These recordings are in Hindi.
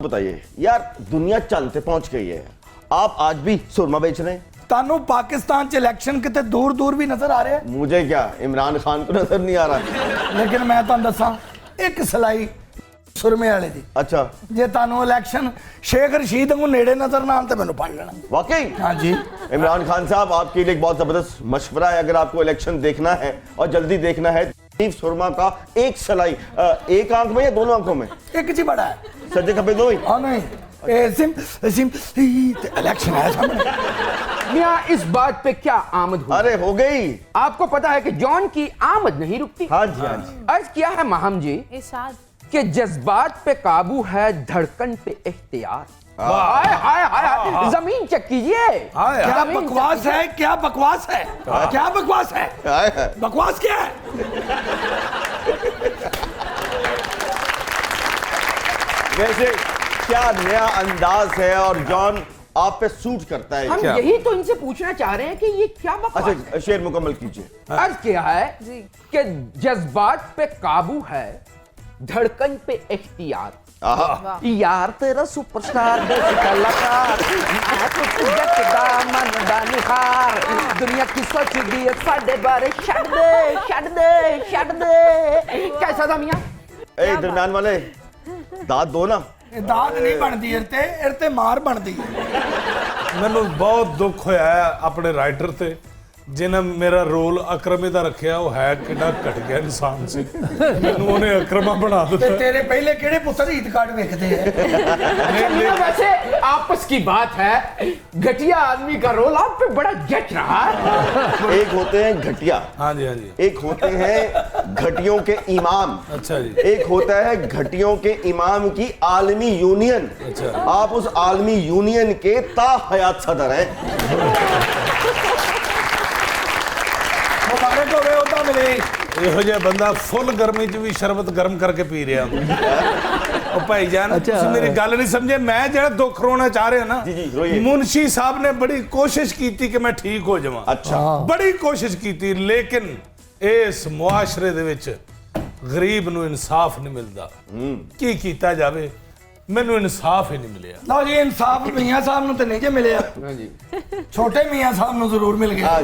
बताइए यार, दुनिया चांद पे पहुंच गई है, आप आज भी सुरमा बेच रहे हैं? तानू पाकिस्तान च इलेक्शन कितने दूर दूर भी नजर आ रहे हैं। मुझे क्या, इमरान खान को नजर नहीं आ रहा। लेकिन मैं तुहानू दसा एक सिलाई सुरमे वाले दी, अच्छा, जे तानू इलेक्शन शेख रशीद को नेड़े नजर ना आते मैनू पढ़ लेना। वाकई? हाँ जी। इमरान खान साहब, आपके लिए एक बहुत जबरदस्त मशवरा है। अगर आपको इलेक्शन देखना है और जल्दी देखना है, सुरमा का एक सलाई एक आंख में या दोनों आंखों में? एक जी बड़ा है, सज्जे खबे दो ही? हाँ नहीं सिम सिम इलेक्शन है सामने। मियां, इस बात पे क्या आमद हुई? अरे हो गई। आपको पता है कि जॉन की आमद नहीं रुकती। हाँ जी, हाँ जी। अर्ज किया है माहम जी कि जज्बात पे काबू है, धड़कन पे इख्तियार। हाय हाय हाय, जमीन चेक कीजिए। क्या बकवास है, क्या बकवास है, क्या बकवास है, बकवास क्या है? वैसे क्या नया अंदाज है, और जॉन आप पे सूट करता है। हम यही तो इनसे पूछना चाह रहे हैं कि ये क्या बकवास है? अच्छा, शेर मुकम्मल कीजिए। अर्ज किया है कि जज्बात पे काबू है, धड़कन पे इख्तियार। यार तेरा सुपरस्टार कलाकार, मैं तो तुझे दामन दा निहार, दुनिया की सोच दी है साडे बारे, छड़ दे छड़ दे छड़ दे। कैसा था मियां? ए दरम्यान वाले, दाद दो ना। दाद नहीं बनती, इरते मार बनती है। मैनू बहुत दुख होया है अपने राइटर ते, जिन्हें मेरा रोल अक्रमे दा रखिया। वो है कितना घटिया इंसान सी, मैनू उन्हें अक्रमा बना दिता। तेरे पहले केड़े पुत्र ईद कार्ड वेखते हैं? वैसे आपस की बात है, घटिया आदमी का रोल आप पे बड़ा जच रहा है। एक होते हैं घटिया, हाँ जी, हाँ जी। एक होते हैं घटियों के इमाम। अच्छा जी। एक होता है घटियों के इमाम की आलमी यूनियन। अच्छा। आप उस आलमी यूनियन के ता हयात सदर हैं। मुबारक होवे ओदा मिले। ਇਹੋ ਜਿਹਾ ਬੰਦਾ ਫੁੱਲ ਗਰਮੀ 'ਚ ਵੀ ਸ਼ਰਬਤ ਗਰਮ ਕਰਕੇ ਪੀ ਰਿਹਾ। ਉਹ ਭਾਈ ਜਾਨ, ਤੁਸੀਂ ਮੇਰੀ ਗੱਲ ਨਹੀਂ ਸਮਝੇ। ਮੈਂ ਜਿਹੜਾ ਦੁੱਖ ਰੋਣਾ ਚਾਹ ਰਿਹਾ ਨਾ, ਮੁਨਸ਼ੀ ਸਾਹਿਬ ਨੇ ਬੜੀ ਕੋਸ਼ਿਸ਼ ਕੀਤੀ ਕਿ ਮੈਂ ਠੀਕ ਹੋ ਜਾਵਾਂ। ਅੱਛਾ, ਬੜੀ ਕੋਸ਼ਿਸ਼ ਕੀਤੀ, ਲੇਕਿਨ ਇਸ ਮੁਆਸ਼ਰੇ ਦੇ ਵਿੱਚ ਗਰੀਬ ਨੂੰ ਇਨਸਾਫ ਨਹੀਂ ਮਿਲਦਾ। ਕੀ ਕੀਤਾ ਜਾਵੇ, ਮੈਨੂੰ ਇਨਸਾਫ ਹੀ ਨਹੀਂ ਮਿਲਿਆ। ਲਓ ਜੀ, ਇਨਸਾਫ ਮੀਆਂ ਸਾਹਿਬ ਨੂੰ ਤੇ ਨਹੀਂ ਜੇ ਮਿਲਿਆ, ਛੋਟੇ ਮੀਆਂ ਸਾਹਿਬ ਨੂੰ ਜ਼ਰੂਰ ਮਿਲ ਗਿਆ।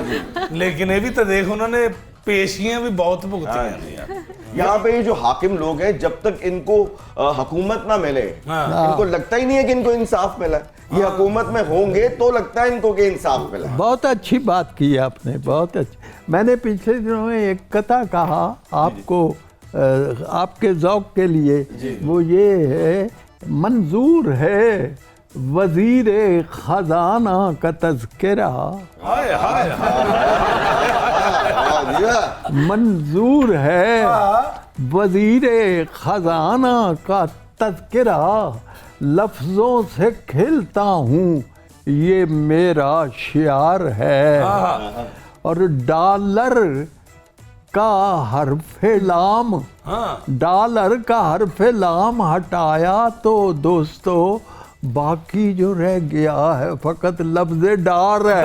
लेकिन ये भी तो देख, उन्होंने पेशियां भी बहुत भुगती हैं। यहाँ पे ये जो हाकिम लोग हैं, जब तक इनको हुकूमत ना मिले, इनको लगता ही नहीं है कि इनको इंसाफ मिला। ये हुकूमत में होंगे तो लगता है इनको कि इंसाफ मिला। बहुत अच्छी बात की आपने, बहुत अच्छी। मैंने पिछले दिनों में एक कथा कहा आपको, आपके ज़ौक़ के लिए। वो ये है, मंजूर है वजीर खजाना का तज़किरा, मंजूर है वजीर खजाना का तज़किरा, लफ्ज़ों से खिलता हूँ ये मेरा शियार है। और डॉलर का हर्फ़े लाम, डॉलर का हर्फ़े लाम हटाया तो दोस्तों बाकी जो रह गया है फकत लफ्ज़ डार है।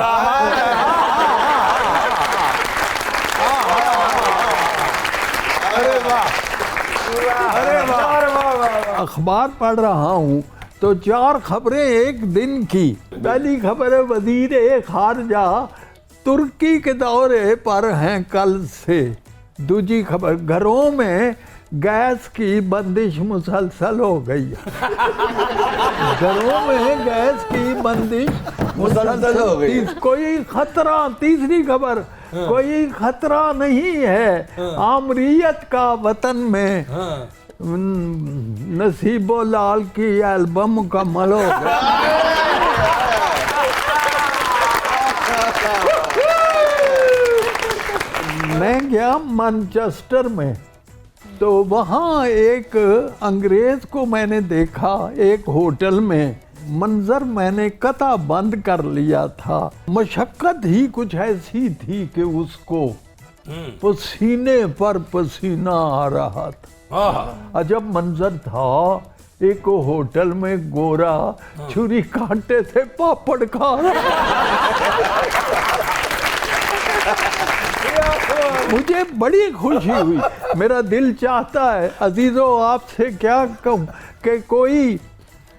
अखबार पढ़ रहा हूँ तो 4 खबरें एक दिन की। पहली खबर है, वज़ीर खारजा तुर्की के दौरे पर हैं कल से। दूसरी खबर, घरों में गैस की बंदिश मुसलसल हो गई। घरों में गैस की बंदिश मुसलसल हो गई। कोई खतरा, तीसरी खबर, कोई खतरा नहीं है आमरीयत का वतन में। नसीबो लाल की एल्बम मुकम्मल हो गई। मैं गया मैनचेस्टर में, तो वहाँ एक अंग्रेज को मैंने देखा एक होटल में। मंजर मैंने कता बंद कर लिया था। मशक्कत ही कुछ ऐसी थी कि उसको पसीने पर पसीना आ रहा था। अजब मंजर था। एक होटल में गोरा छुरी कांटे से पापड़ खा रहा। मुझे बड़ी खुशी हुई। मेरा दिल चाहता है अजीजों, आपसे क्या कहूँ कि कोई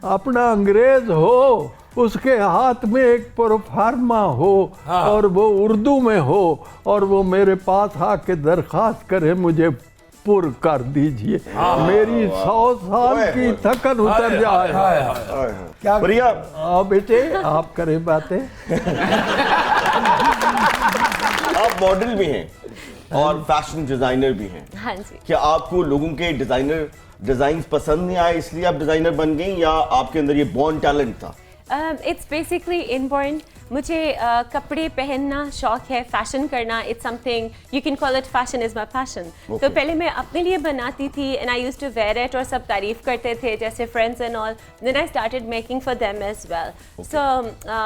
अपना अंग्रेज हो, उसके हाथ में एक प्रोफार्मा हो और वो उर्दू में हो और वो मेरे पास आके दरखास्त करे मुझे पुर कर दीजिए, मेरी 100 साल की थकन उतर जाए। क्या प्रिया, बेटे आप करें बातें। आप मॉडल भी हैं और फैशन डिजाइनर भी हैं। हाँ जी। क्या आपको लोगों के डिजाइन पसंद नहीं आए इसलिए आप डिजाइनर बन गई, या आपके अंदर ये बॉर्न टैलेंट था? It's basically inborn. मुझे कपड़े पहनना शौक है, फैशन करना, it's something you can call it fashion is my passion. तो पहले मैं अपने लिए बनाती थी and I used to wear it, और सब तारीफ करते थे जैसे friends and all. Then I started making for them as well. So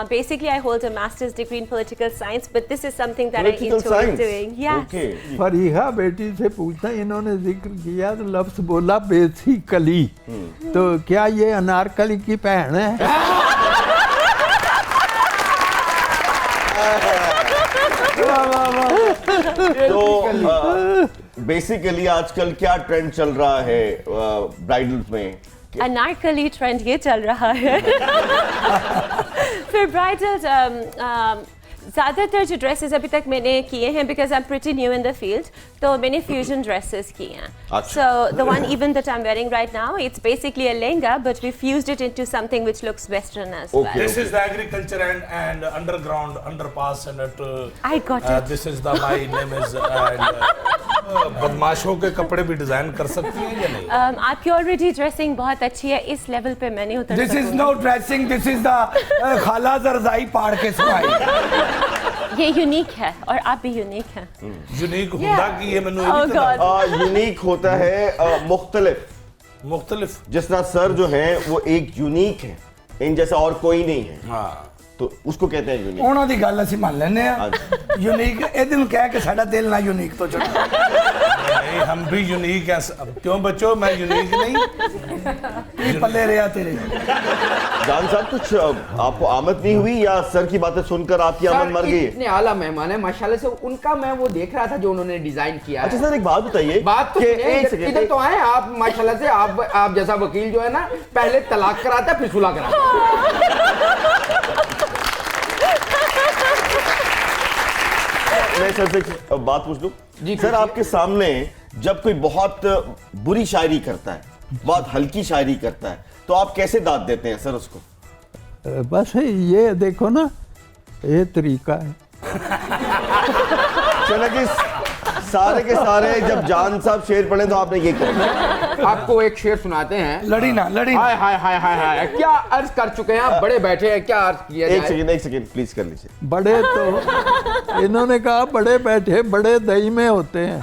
basically I hold a master's degree in political science, but this is something that I enjoy doing. Yes. Fariha बेटी से पूछा, इन्होंने जिक्र किया तो लफ्ज बोला बेसिकली, तो क्या ये अनारकली की बहन है? तो बेसिकली आजकल क्या ट्रेंड चल रहा है ब्राइडल्स में? अनारकली ट्रेंड ये चल रहा है। फिर ब्राइडल्स ज़्यादातर जो ड्रेसेस अभी तक मैंने किए हैं, because I am pretty new in the field, तो मैंने फ्यूजन ड्रेसेस किए हैं। So the one even that I am wearing right now, it's basically a lehenga but we fused it into something which looks western as well. This is the agriculture and underground underpass and at I got it. This is the my name is बदमाशों के कपड़े भी डिजाइन कर सकती हैं या नहीं? आपकी ऑलरेडी ड्रेसिंग बहुत अच्छी है, इस लेवल पे मैं नहीं उतर दिस इज सकूंगी। No dressing, this is the खाला जरदाई पाड़ के सुनाई। ये यूनिक है और आप भी यूनिक हैं। यूनिक होता कि ये मैंने Oh God. यूनिक होता है मुख्तलिफ। मुख्तलिफ। जिस तरह सर जो है वो एक यूनिक है, इन जैसा और कोई नहीं है, हाँ, तो उसको कहते हैं यूनिक। ਉਹਨਾਂ ਦੀ ਗੱਲ ਅਸੀਂ ਮੰਨ ਲੈਨੇ ਆ। यूनिक ਇਹਦੇ ਨੂੰ ਕਹਿ ਕੇ साडा दिल ना यूनिक तो चढ़ा। नहीं, हम भी यूनिक हैं। अब क्यों बच्चों, मैं यूनिक नहीं? ये पल्ले रहा तेरे। जान साहब, कुछ आपको आमद नहीं हुई या सर की बातें सुनकर आपकी आमद मर गई? इतने आला मेहमान है माशाल्लाह से, उनका मैं वो देख रहा था जो उन्होंने डिजाइन किया है। अच्छा सर, एक बात बताइए। बात तो कि सुनिए, एक सेकंड, इधर तो आए आप माशाल्लाह से। आप जैसा वकील जो है ना, पहले तलाक कराता है फिर सुलह कराता है। मैं सर से एक बात पूछ लूं? जी, सर, आपके सामने जब कोई बहुत बुरी शायरी करता है, बहुत हल्की शायरी करता है, तो आप कैसे दाद देते हैं सर उसको? बस ये देखो ना, ये तरीका है। चलो कि सारे के सारे जब जान साहब शेर पढ़े तो आपने ये किया। आपको एक शेर सुनाते हैं। लड़ी ना लड़ी। हाय हाय हाय हाय हाय, क्या अर्ज कर चुके हैं आप, बड़े बैठे हैं, क्या अर्ज किया एक जाए? सेकंड प्लीज कर लीजिए। बड़े तो इन्होंने कहा बड़े बैठे बड़े दही में होते हैं।